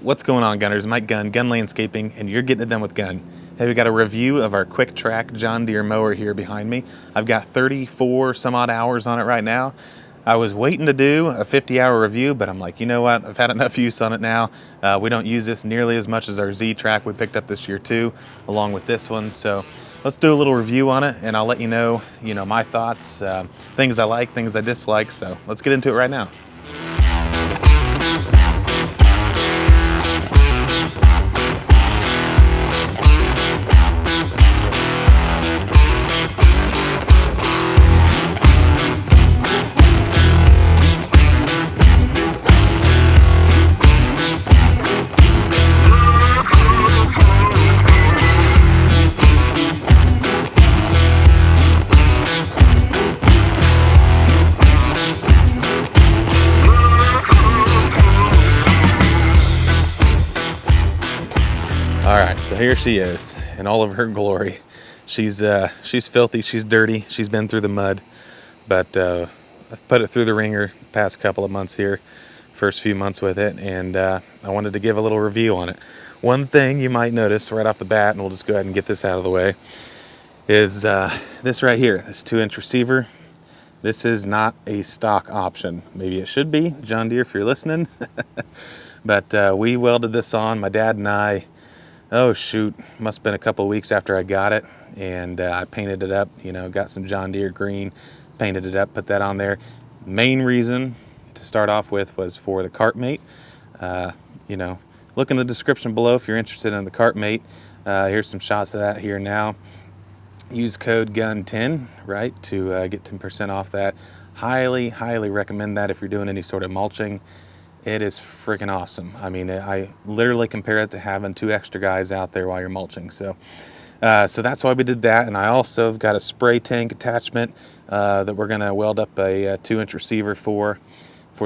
What's going on, gunners? Mike Gun Landscaping, and you're getting it done with Gun. Hey, we got a review of our Quicktrak John Deere mower here behind me. I've got 34 some odd hours on it right now. I was waiting to do a 50-hour review, but I'm like, you know what? I've had enough use on it now. We don't use this nearly as much as our Z-Track we picked up this year too, along with this one. So let's do a little review on it, and I'll let you know my thoughts, things I like, things I dislike. So let's get into it right now. All right, so here she is in all of her glory. She's filthy, she's dirty, she's been through the mud, but I've put it through the ringer the past couple of months here, first few months with it, and I wanted to give a little review on it. One thing you might notice right off the bat, and we'll just go ahead and get this out of the way, is this right here, this 2-inch receiver. This is not a stock option. Maybe it should be, John Deere, if you're listening. But we welded this on, my dad and I. Oh shoot, must have been a couple of weeks after I got it, and I painted it up, got some John Deere green, painted it up, put that on there. Main reason to start off with was for the Cartmate. Look in the description below if you're interested in the Cartmate. Here's some shots of that here now. Use code GUN10, right, to get 10% off that. Highly, highly recommend that if you're doing any sort of mulching. It is freaking awesome. I mean, I literally compare it to having 2 extra guys out there while you're mulching. So that's why we did that. And I also have got a spray tank attachment that we're going to weld up a 2-inch receiver for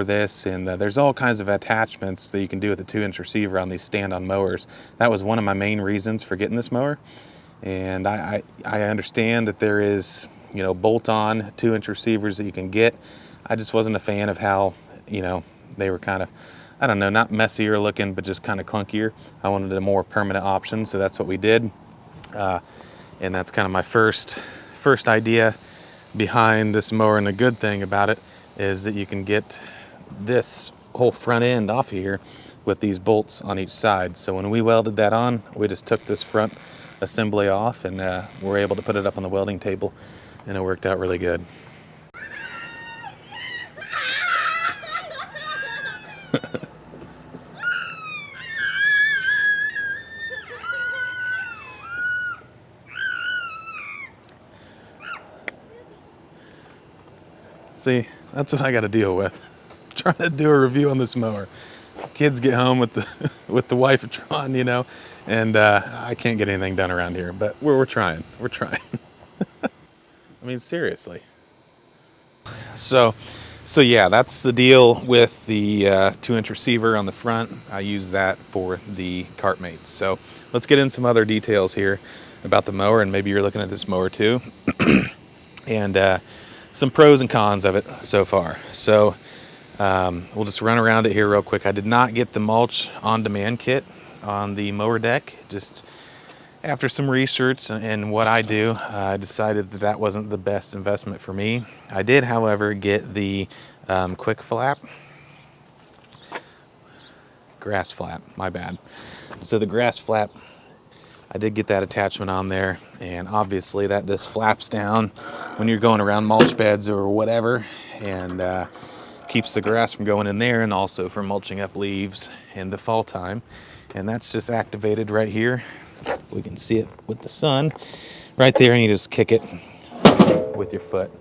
this. And there's all kinds of attachments that you can do with a 2-inch receiver on these stand-on mowers. That was one of my main reasons for getting this mower. And I understand that there is, bolt-on 2-inch receivers that you can get. I just wasn't a fan of how, they were kind of, I don't know, not messier looking, but just kind of clunkier. I wanted a more permanent option, so that's what we did. And that's kind of my first idea behind this mower. And the good thing about it is that you can get this whole front end off of here with these bolts on each side. So when we welded that on, we just took this front assembly off, and we're able to put it up on the welding table, and it worked out really good. See, that's what I got to deal with. Trying to do a review on this mower. Kids get home with the wife-a-tron, and I can't get anything done around here. But we're trying. We're trying. I mean, seriously. So yeah, that's the deal with the 2-inch receiver on the front. I use that for the Cartmate. So let's get in some other details here about the mower, and maybe you're looking at this mower too. And some pros and cons of it so far. So we'll just run around it here real quick. I did not get the mulch on-demand kit on the mower deck. Just after some research and what I do, I decided that wasn't the best investment for me. I did, however, get the grass flap, my bad. So the grass flap, I did get that attachment on there, and obviously that just flaps down when you're going around mulch beds or whatever, and keeps the grass from going in there, and also from mulching up leaves in the fall time. And that's just activated right here. We can see it with the sun right there, and you just kick it with your foot.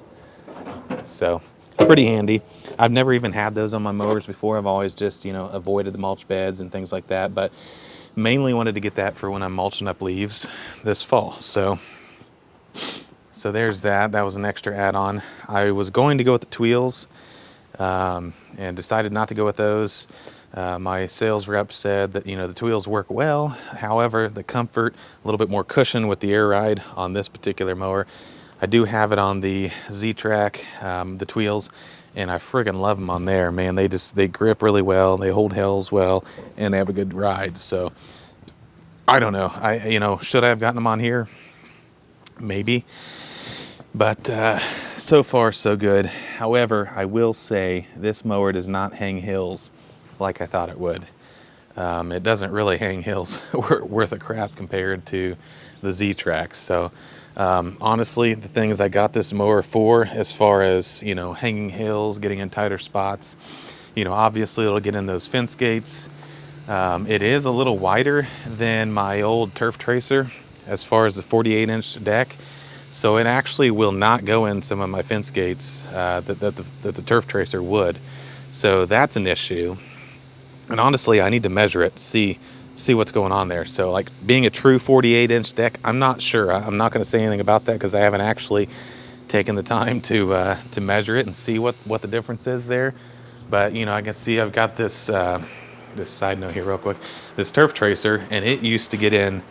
So pretty handy. I've never even had those on my mowers before. I've always just avoided the mulch beds and things like that, but mainly wanted to get that for when I'm mulching up leaves this fall. So there's that. That was an extra add-on. I was going to go with the Tweels and decided not to go with those. My sales rep said that, the Tweels work well. However, the comfort, a little bit more cushion with the air ride on this particular mower, I do have it on the Z-Track, the Tweels, and I friggin' love them on there, man. They grip really well, they hold hills well, and they have a good ride. So I don't know. Should I have gotten them on here? Maybe. But so far, so good. However, I will say this mower does not hang hills like I thought it would. It doesn't really hang hills worth a crap compared to the Z-Track. So honestly, the things I got this mower for, as far as, hanging hills, getting in tighter spots, obviously it'll get in those fence gates. It is a little wider than my old Turf Tracer as far as the 48-inch deck. So it actually will not go in some of my fence gates that the Turf Tracer would. So that's an issue. And honestly, I need to measure it, see what's going on there. So like being a true 48-inch deck, I'm not sure. I'm not going to say anything about that because I haven't actually taken the time to measure it and see what the difference is there. But I can see I've got this just side note here real quick. This Turf Tracer, and it used to get in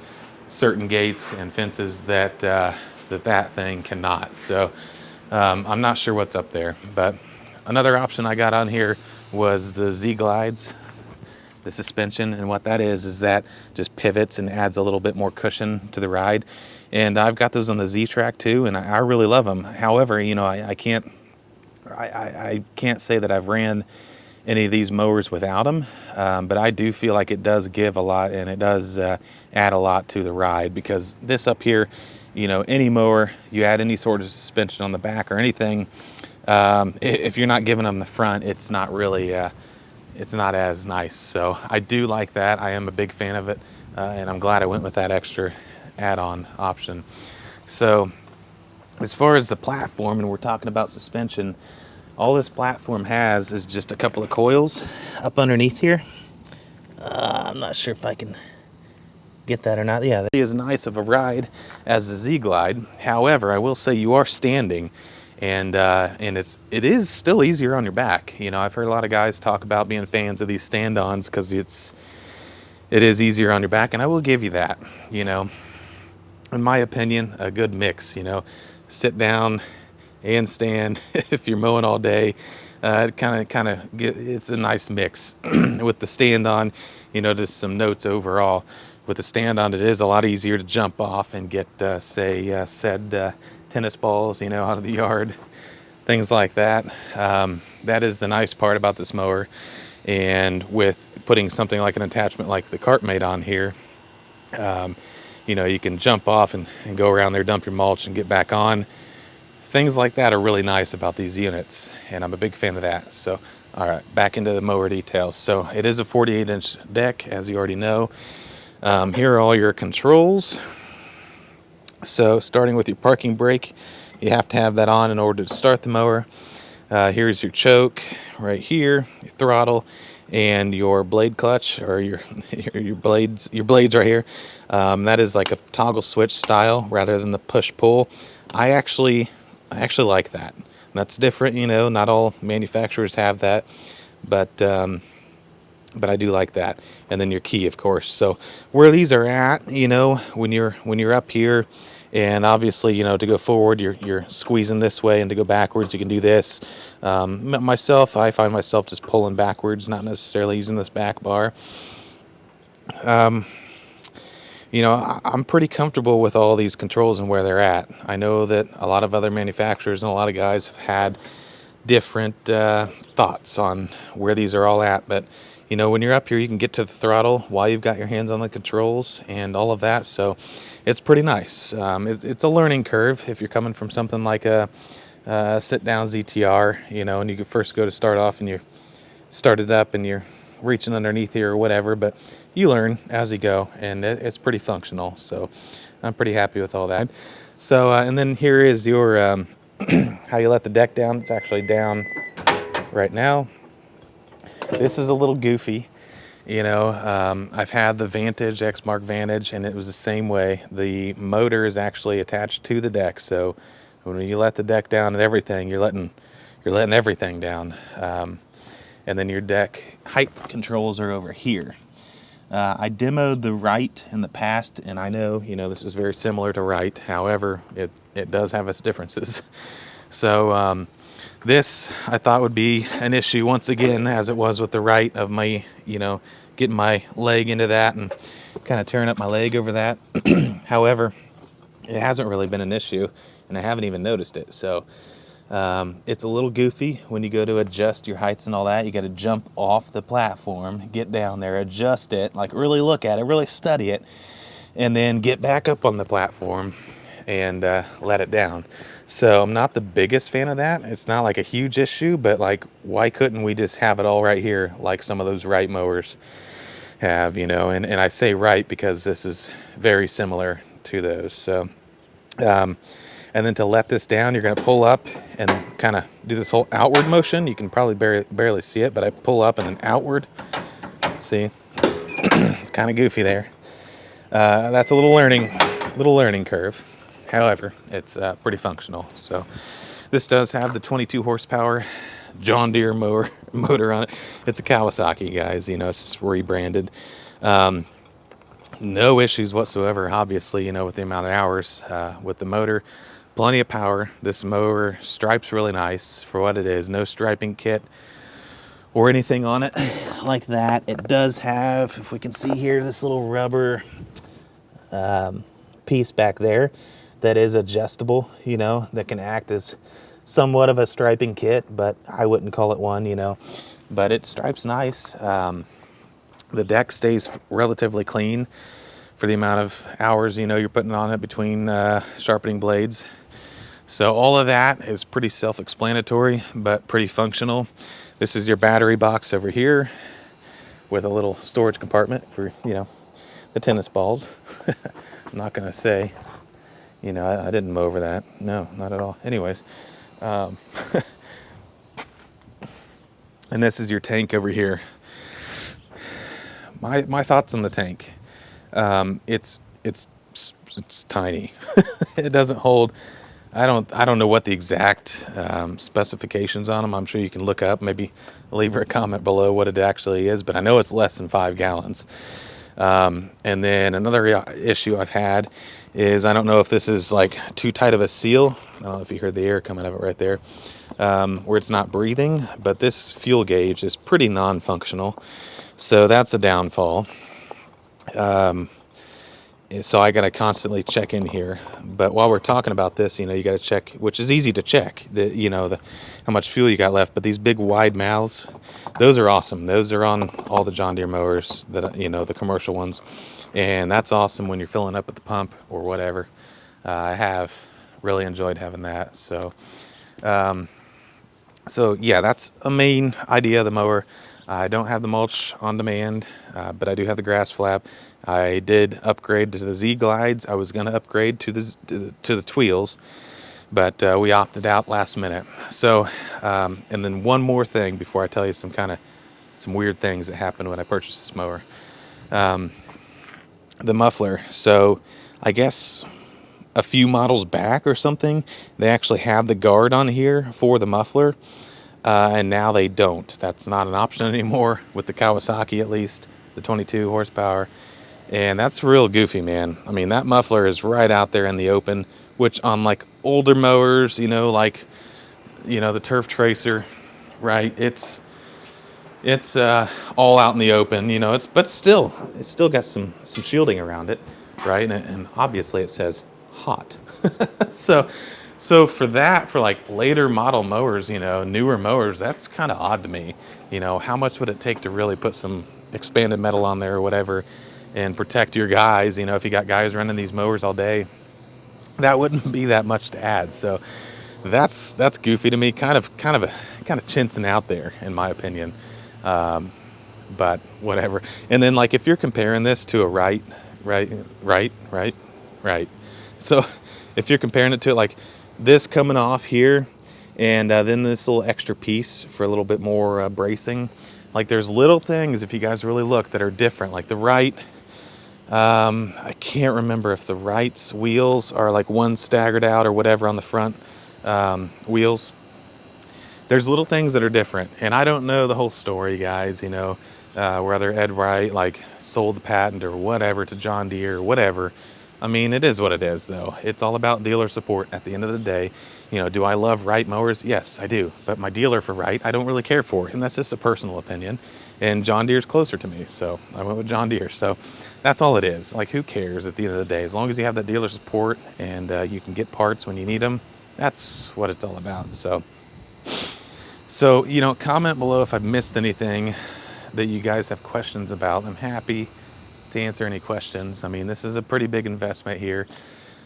certain gates and fences that that thing cannot. So I'm not sure what's up there. But another option I got on here was the Z-Glides, the suspension, and what that is that just pivots and adds a little bit more cushion to the ride. And I've got those on the Z-Track too, and I really love them. However, I can't say that I've ran any of these mowers without them, but I do feel like it does give a lot, and it does add a lot to the ride, because this up here, any mower, you add any sort of suspension on the back or anything, if you're not giving them the front, it's not really it's not as nice. So I do like that. I am a big fan of it, and I'm glad I went with that extra add-on option. So as far as the platform, and we're talking about suspension, all this platform has is just a couple of coils up underneath here. I'm not sure if I can get that or not. Yeah, that is nice of a ride as the Z-Glide. However, I will say you are standing, and it is still easier on your back. I've heard a lot of guys talk about being fans of these stand-ons because it is easier on your back, and I will give you that. In my opinion, a good mix. Sit down and stand if you're mowing all day. It's a nice mix. With the stand on, just some notes overall. With the stand on, it is a lot easier to jump off and get, said tennis balls, out of the yard, things like that. That is the nice part about this mower. And with putting something like an attachment like the Cartmate on here, you can jump off and go around there, dump your mulch, and get back on. Things like that are really nice about these units, and I'm a big fan of that. So, all right, back into the mower details. So it is a 48-inch deck, as you already know. Here are all your controls. So starting with your parking brake, you have to have that on in order to start the mower. Here's your choke right here, your throttle, and your blade clutch, or your blades right here. That is like a toggle switch style rather than the push-pull. I actually like that. That's different, not all manufacturers have that, but I do like that. And then your key, of course. So where these are at, when you're up here, and obviously, to go forward, you're squeezing this way, and to go backwards, you can do this. Myself, I find myself just pulling backwards, not necessarily using this back bar. I'm pretty comfortable with all these controls and where they're at. I know that a lot of other manufacturers and a lot of guys have had different thoughts on where these are all at, but when you're up here, you can get to the throttle while you've got your hands on the controls and all of that, so it's pretty nice. It's a learning curve if you're coming from something like a sit-down ZTR, and you could first go to start off and you start it up and you're reaching underneath here or whatever, but you learn as you go, and it's pretty functional, so I'm pretty happy with all that. So and then here is your how you let the deck down. It's actually down right now. This is a little goofy, I've had the Vantage, X-Mark Vantage, and it was the same way. The motor is actually attached to the deck, so when you let the deck down and everything, you're letting everything down. And then your deck height controls are over here. I demoed the right in the past, and I know, this is very similar to right. However, it does have its differences. So this I thought would be an issue once again, as it was with the right, of my, getting my leg into that and kind of tearing up my leg over that. However, it hasn't really been an issue, and I haven't even noticed it. So it's a little goofy when you go to adjust your heights and all that. You got to jump off the platform, get down there, adjust it, like really look at it, really study it, and then get back up on the platform and let it down. So I'm not the biggest fan of that. It's not like a huge issue, but like, why couldn't we just have it all right here, like some of those right mowers have, and I say right because this is very similar to those. So and then to let this down, you're going to pull up and kind of do this whole outward motion. You can probably barely see it, but I pull up and then outward. See, it's kind of goofy there. That's a little learning curve. However, it's pretty functional. So this does have the 22 horsepower John Deere motor on it. It's a Kawasaki, guys. It's just rebranded. No issues whatsoever, obviously, with the amount of hours with the motor. Plenty of power. This mower stripes really nice for what it is. No striping kit or anything on it like that. It does have, if we can see here, this little rubber piece back there that is adjustable, that can act as somewhat of a striping kit, but I wouldn't call it one, but it stripes nice. The deck stays relatively clean for the amount of hours, you're putting on it between sharpening blades. So all of that is pretty self-explanatory, but pretty functional. This is your battery box over here with a little storage compartment for, the tennis balls. I'm not going to say, I didn't mow over that. No, not at all. Anyways. And this is your tank over here. My thoughts on the tank. It's tiny. It doesn't hold. I don't know what the exact specifications on them. I'm sure you can look up, maybe leave a comment below what it actually is, but I know it's less than 5 gallons. And then another issue I've had is, I don't know if this is like too tight of a seal. I don't know if you heard the air coming out of it right there, where it's not breathing, but this fuel gauge is pretty non-functional. So that's a downfall. So I got to constantly check in here. But while we're talking about this, you got to check, which is easy to check, how much fuel you got left. But these big wide mouths, those are awesome. Those are on all the John Deere mowers, that the commercial ones. And that's awesome when you're filling up at the pump or whatever. I have really enjoyed having that. So yeah, that's a main idea of the mower. I don't have the mulch on demand, but I do have the grass flap. I did upgrade to the Z glides. I was going to upgrade to the Tweels, but we opted out last minute. So, and then one more thing before I tell you some weird things that happened when I purchased this mower. The muffler. So I guess a few models back or something, they actually have the guard on here for the muffler. And now they don't. That's not an option anymore with the Kawasaki, at least, the 22 horsepower. And that's real goofy, man. I mean, that muffler is right out there in the open, which on like older mowers, the Turf Tracer, right? It's all out in the open, but still, it's still got some shielding around it, right? And obviously it says hot. So for that, for like later model mowers, newer mowers, that's kind of odd to me. How much would it take to really put some expanded metal on there or whatever and protect your guys? If you got guys running these mowers all day, that wouldn't be that much to add. So that's goofy to me, kind of chinsing out there, in my opinion. But whatever. And then like if you're comparing this to a right. So if you're comparing it to like this coming off here, and then this little extra piece for a little bit more bracing. Like there's little things, if you guys really look, that are different. Like the right, I can't remember if the right's wheels are like one staggered out or whatever on the front wheels. There's little things that are different, and I don't know the whole story, guys. whether Ed Wright like sold the patent or whatever to John Deere or whatever. I mean, it is what it is, though. It's all about dealer support at the end of the day. You know, do I love Wright mowers? Yes, I do. But my dealer for Wright, I don't really care for. And that's just a personal opinion. And John Deere's closer to me, so I went with John Deere. So that's all it is. Like, who cares at the end of the day? As long as you have that dealer support and you can get parts when you need them, that's what it's all about. So, you know, comment below if I've missed anything that you guys have questions about. I'm happy to answer any questions. I mean, this is a pretty big investment here,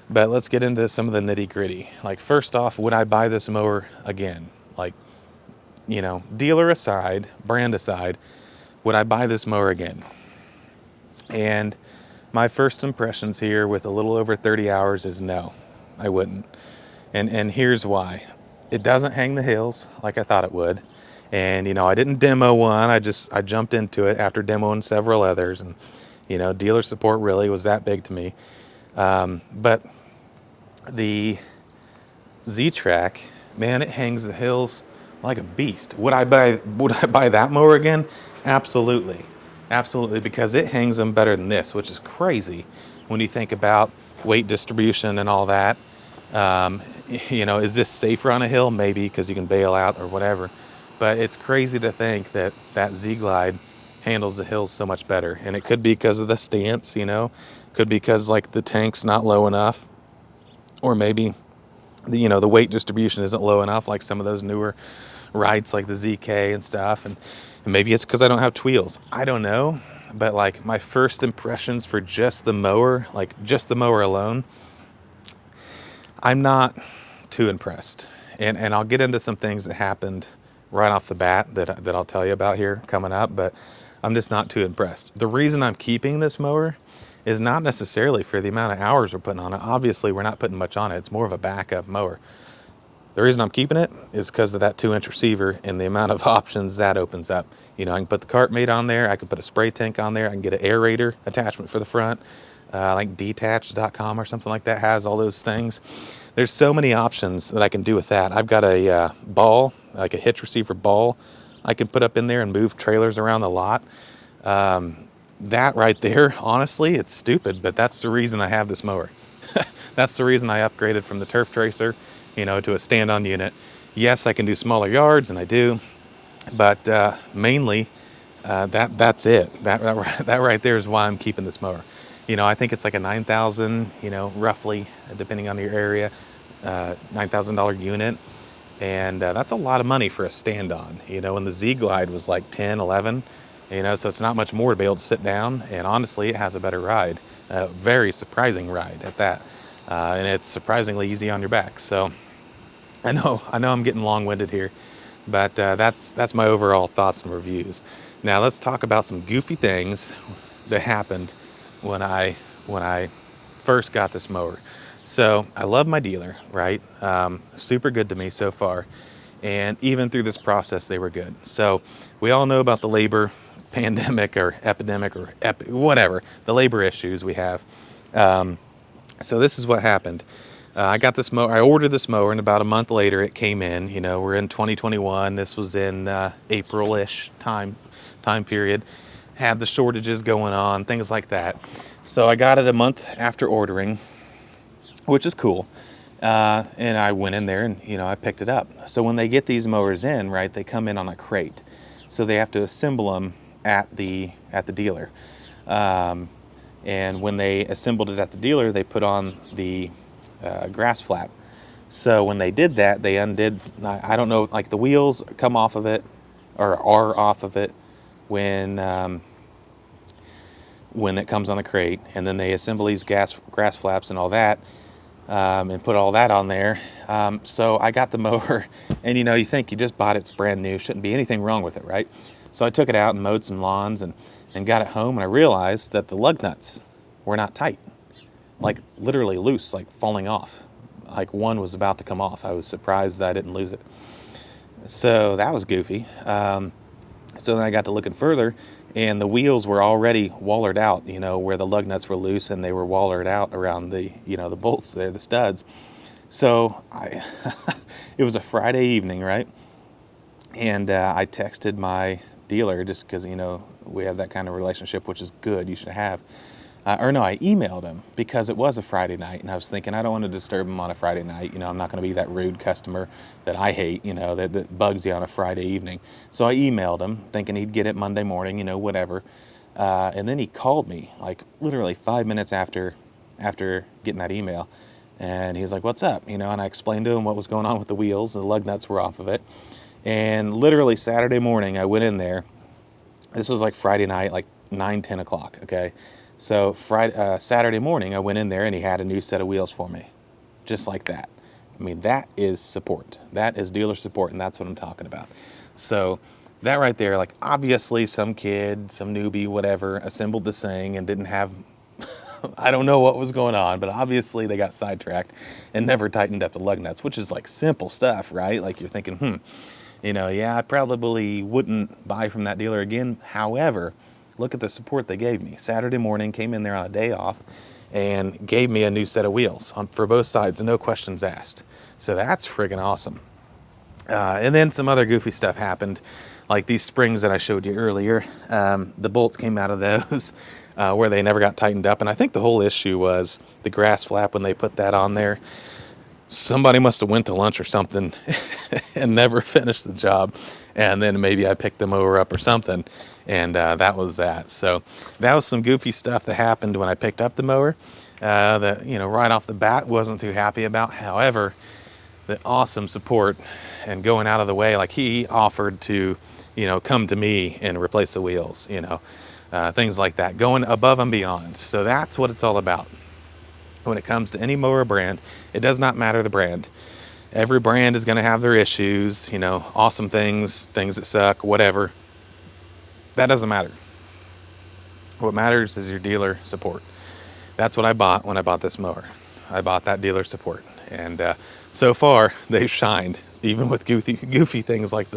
but let's get into some of the nitty gritty. Like, first off, would I buy this mower again? Like, you know, dealer aside, brand aside, would I buy this mower again? And my first impressions here with a little over 30 hours is no, I wouldn't. And here's why. It doesn't hang the hills like I thought it would. And, you know, I didn't demo one. I jumped into it after demoing several others. And, you know, dealer support really was that big to me. But the Z-Track, man, it hangs the hills like a beast. Would I buy that mower again? Absolutely. Absolutely, because it hangs them better than this, which is crazy when you think about weight distribution and all that. You know, is this safer on a hill? Maybe, because you can bail out or whatever. But it's crazy to think that Z-Glide handles the hills so much better. And it could be because of the stance, you know. Could be because, like, the tank's not low enough. Or maybe, the weight distribution isn't low enough, like some of those newer Wrights, like the ZK and stuff. And maybe it's because I don't have wheels. I don't know. But, like, my first impressions for just the mower, like just the mower alone, I'm not too impressed. And I'll get into some things that happened right off the bat that I'll tell you about here coming up, but I'm just not too impressed. The reason I'm keeping this mower is not necessarily for the amount of hours we're putting on it. Obviously, we're not putting much on it. It's more of a backup mower. The reason I'm keeping it is because of that 2-inch receiver and the amount of options that opens up. You know, I can put the Cartmate on there. I can put a spray tank on there. I can get an aerator attachment for the front. Like detached.com or something like that has all those things. There's so many options that I can do with that. I've got a ball, like a hitch receiver ball, I can put up in there and move trailers around the lot. That right there, honestly, it's stupid, but that's the reason I have this mower. That's the reason I upgraded from the Turf Tracer, to a stand-on unit. Yes, I can do smaller yards, and I do, but mainly that's it. That right there is why I'm keeping this mower. I think it's like a $9,000, roughly, depending on your area, $9,000 unit. And that's a lot of money for a stand-on, and the Z-Glide was like 10, 11, so it's not much more to be able to sit down. And honestly, it has a better ride, a very surprising ride at that. And it's surprisingly easy on your back. So I know I'm getting long-winded here, but that's my overall thoughts and reviews. Now let's talk about some goofy things that happened when I first got this mower. So I love my dealer, right? Super good to me so far. And even through this process, they were good. So we all know about the labor pandemic or epidemic or whatever, the labor issues we have. So this is what happened. I got this mower. I ordered this mower, and about a month later, it came in. We're in 2021. This was in April-ish time period. Had the shortages going on, things like that. So I got it a month after ordering, which is cool. And I went in there and, I picked it up. So when they get these mowers in, right, they come in on a crate. So they have to assemble them at the dealer. And when they assembled it at the dealer, they put on the grass flap. So when they did that, they undid, I don't know, like the wheels come off of it or are off of it when it comes on the crate, and then they assemble these grass flaps and all that, and put all that on there. So I got the mower, and you think you just bought it, it's brand new, shouldn't be anything wrong with it, right? So I took it out and mowed some lawns and got it home, and I realized that the lug nuts were not tight, like literally loose, like falling off. Like one was about to come off. I was surprised that I didn't lose it. So that was goofy. So then I got to looking further, and the wheels were already wallered out, where the lug nuts were loose, and they were wallered out around the, the bolts there, the studs. So it was a Friday evening, right? And I texted my dealer just because, We have that kind of relationship, which is good. You should have. Or no, I emailed him because it was a Friday night, and I was thinking I don't want to disturb him on a Friday night. You know, I'm not going to be that rude customer that I hate, you know, that bugs you on a Friday evening. So I emailed him thinking he'd get it Monday morning, you know, whatever. And then he called me like literally 5 minutes after getting that email. And he was like, "What's up?" You know, and I explained to him what was going on with the wheels. The lug nuts were off of it. And literally Saturday morning, I went in there. This was like Friday night, like 9, 10 o'clock, okay? So Saturday morning, I went in there and he had a new set of wheels for me. Just like that. I mean, that is support. That is dealer support, and that's what I'm talking about. So that right there, like obviously some kid, some newbie, whatever, assembled this thing and didn't have, I don't know what was going on, but obviously they got sidetracked and never tightened up the lug nuts, which is like simple stuff, right? Like you're thinking, you know, yeah, I probably wouldn't buy from that dealer again. However, look at the support they gave me. Saturday morning, came in there on a day off and gave me a new set of wheels for both sides, no questions asked. So that's friggin' awesome. And then some other goofy stuff happened, like these springs that I showed you earlier. The bolts came out of those where they never got tightened up. And I think the whole issue was the grass flap when they put that on there. Somebody must have went to lunch or something and never finished the job. And then maybe I picked the mower up or something. And that was that. So that was some goofy stuff that happened when I picked up the mower that, you know, right off the bat wasn't too happy about. However, the awesome support and going out of the way, like he offered to, you know, come to me and replace the wheels, you know, things like that, going above and beyond. So that's what it's all about. When it comes to any mower brand, it does not matter the brand. Every brand is going to have their issues, you know, awesome things that suck, whatever. That doesn't matter. What matters is your dealer support. That's what I bought when I bought this mower. I bought that dealer support. And so far, they've shined, even with goofy things like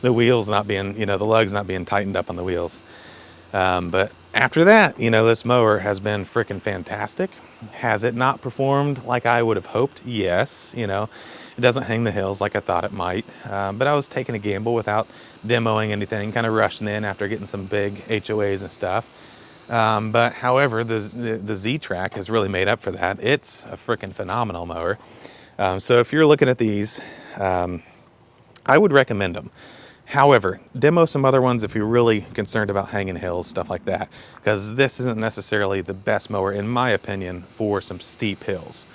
the wheels not being, you know, the lugs not being tightened up on the wheels. But after that, you know, this mower has been freaking fantastic. Has it not performed like I would have hoped? Yes, you know, it doesn't hang the hills like I thought it might. But I was taking a gamble without demoing anything, kind of rushing in after getting some big HOAs and stuff. But however, the Z-Track has really made up for that. It's a freaking phenomenal mower. So if you're looking at these, I would recommend them. However, demo some other ones if you're really concerned about hanging hills, stuff like that, because this isn't necessarily the best mower, in my opinion, for some steep hills.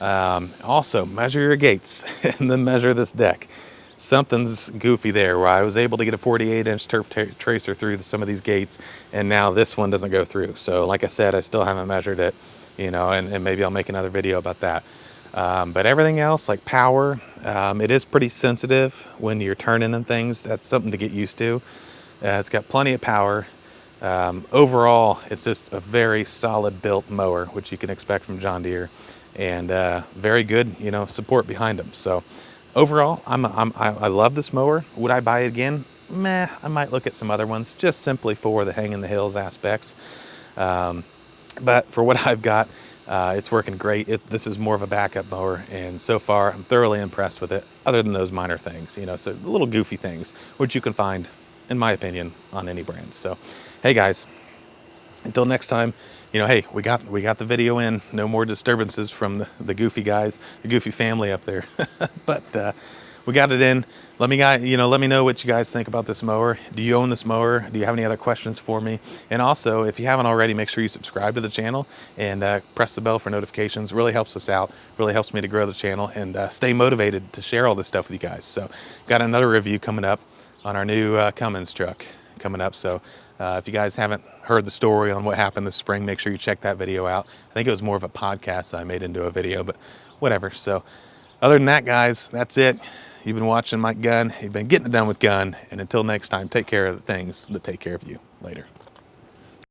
Also, measure your gates and then measure this deck. Something's goofy there, where I was able to get a 48-inch turf tracer through some of these gates, and now this one doesn't go through. So like I said, I still haven't measured it, you know, and maybe I'll make another video about that. But everything else, like power, it is pretty sensitive when you're turning and things. That's something to get used to. It's got plenty of power. Overall, it's just a very solid built mower, which you can expect from John Deere, and very good, you know, support behind them. So overall, I love this mower. Would I buy it again? Meh, I might look at some other ones just simply for the hang in the hills aspects. But for what I've got, it's working great. This is more of a backup mower, and so far I'm thoroughly impressed with it, other than those minor things, you know, so little goofy things, which you can find, in my opinion, on any brand. So, hey guys, until next time, you know, hey, we got the video in. No more disturbances from the goofy guys, the goofy family up there. But we got it in. Let me know what you guys think about this mower. Do you own this mower? Do you have any other questions for me? And also, if you haven't already, make sure you subscribe to the channel and press the bell for notifications. Really helps us out. Really helps me to grow the channel and stay motivated to share all this stuff with you guys. So, got another review coming up on our new Cummins truck coming up. So, if you guys haven't heard the story on what happened this spring, make sure you check that video out. I think it was more of a podcast I made into a video, but whatever. So, other than that, guys, that's it. You've been watching Mike Gunn. You've been getting it done with Gunn. And until next time, take care of the things that take care of you. Later.